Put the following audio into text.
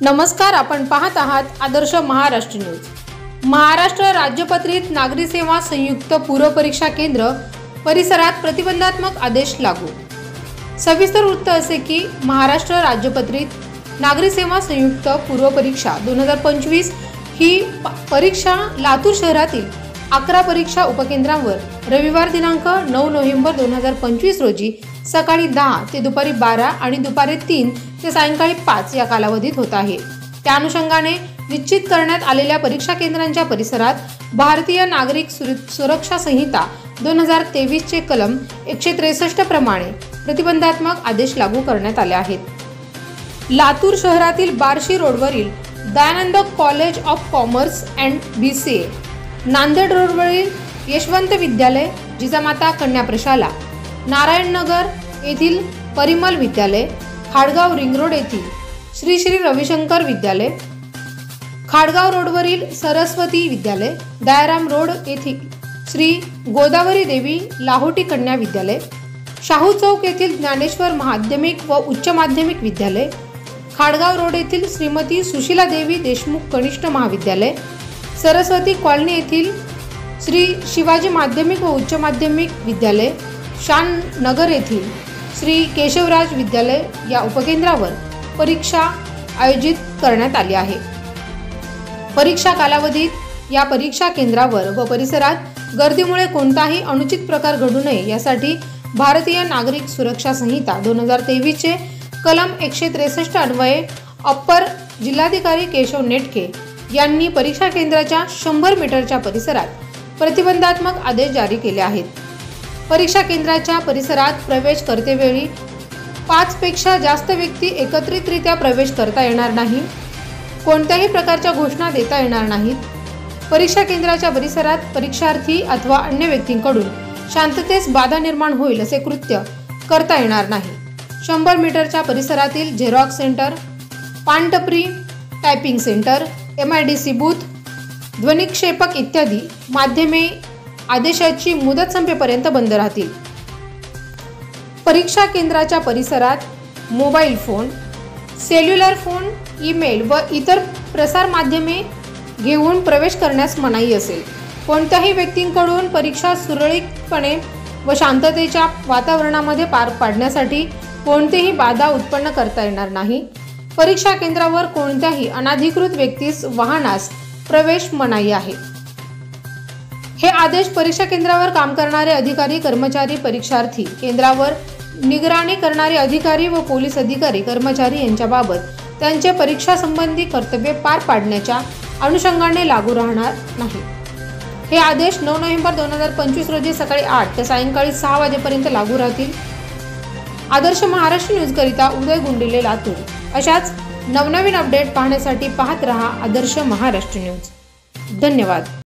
नमस्कार, आपण पाहत आहात आदर्श महाराष्ट्र न्यूज। महाराष्ट्र राज्यपत्रित नागरी सेवा संयुक्त पूर्व परीक्षा केंद्र परिसरात प्रतिबंधात्मक आदेश लागू। सविस्तर वृत्त असे की महाराष्ट्र राज्यपत्रित नागरी सेवा संयुक्त पूर्व परीक्षा 2025 ही परीक्षा लातूर शहरातील 11 परीक्षा उपकेंद्रांवर रविवार दिनांक 9 नोव्हेंबर 2025 रोजी सकाळी 10 ते दुपारी 12 आणि दुपारी 3 ते सायंकाळी 5 या कालावधीत होत आहे। त्या अनुषंगाने निश्चित करण्यात आलेल्या परीक्षा केंद्रांच्या परिसरात भारतीय नागरिक सुरक्षा संहिता 2023 चे कलम 163 प्रमाणे प्रतिबंधात्मक आदेश लागू करण्यात आले आहेत। लातूर शहरातील बार्शी रोडवरील Dayanand college of commerce and BCA, Nanded रोडवरील यशवंत विद्यालय, जिजामाता कन्या प्रशाला, नारायणनगर येथील परिमल विद्यालय, खाडगाव रिंग रोड येथील श्री श्री रविशंकर विद्यालय, खाडगाव रोडवरील सरस्वती विद्यालय, दयाराम रोड येथील श्री गोदावरी देवी लाहोटी कन्या विद्यालय, शाहू चौक येथील ज्ञानेश्वर माध्यमिक व उच्च माध्यमिक विद्यालय, खाडगाव रोड येथील श्रीमती सुशीला देवी देशमुख कनिष्ठ महाविद्यालय, सरस्वती कॉलनी येथील श्री शिवाजी माध्यमिक व उच्च माध्यमिक विद्यालय, शान नगर येथील श्री केशवराज विद्यालय या उपकेंद्रावर परीक्षा आयोजित करण्यात आली आहे। परीक्षा कालावधीत या परीक्षा केंद्रावर व परिसरात गर्दीमुळे कोणताही अनुचित प्रकार घडू नये यासाठी भारतीय नागरिक सुरक्षा संहिता 2023 चे कलम 163 अन्वये अप्पर जिल्हाधिकारी केशव नेटके यांनी परीक्षा केंद्राच्या 100 मीटरच्या परिसरात प्रतिबंधात्मक आदेश जारी केले आहेत। परीक्षा केंद्राच्या परिसरात प्रवेश करतेवेळी 5 पेक्षा जास्त व्यक्ती एकत्रितरित्या प्रवेश करता येणार नाही। कोणत्याही प्रकारच्या घोषणा देता येणार नाहीत। परीक्षा केंद्राच्या परिसरात परीक्षार्थी अथवा अन्य व्यक्तींकडून शांततेस बाधा निर्माण होईल असे कृत्य करता येणार नाही। 100 मीटरच्या परिसरातील झेरॉक्स सेंटर, पानटपरी, टायपिंग सेंटर, MIDC बूथ, ध्वनिक्षेपक इत्यादी माध्यमे आदेशाची मुदत संपेपर्यंत बंद राहतील। परीक्षा केंद्राच्या परिसरात mobile phone, cellular phone, email व इतर प्रसार माध्यमे घेऊन प्रवेश करण्यास मनाई असेल। कोणत्याही व्यक्तींकडून परीक्षा सुरळीतपणे व शांततेच्या वातावरणामध्ये पार पाडण्यासाठी कोणतीही बाधा उत्पन्न करता येणार नाही। परीक्षा केंद्रावर कोणत्याही अनधिकृत व्यक्तीस वाहनास प्रवेश मनाई आहे। हे आदेश परीक्षा केंद्रावर काम करणारे अधिकारी, कर्मचारी, परीक्षार्थी, केंद्रावर निगराणी करणारे अधिकारी व पोलीस अधिकारी, कर्मचारी यांच्याबाबत त्यांचे परीक्षा संबंधी कर्तव्य पार पाडण्याच्या अनुषंगाने लागू राहणार नाही। हे आदेश 9 नोव्हेंबर 2025 रोजी सकाळी 8 ते सायंकाळी 6 वाजेपर्यंत लागू राहतील। आदर्श महाराष्ट्र न्यूज करिता उदय गुंडिले, लातूर। अशाच नवनवीन अपडेट पाहण्यासाठी पाहत रहा आदर्श महाराष्ट्र न्यूज। धन्यवाद।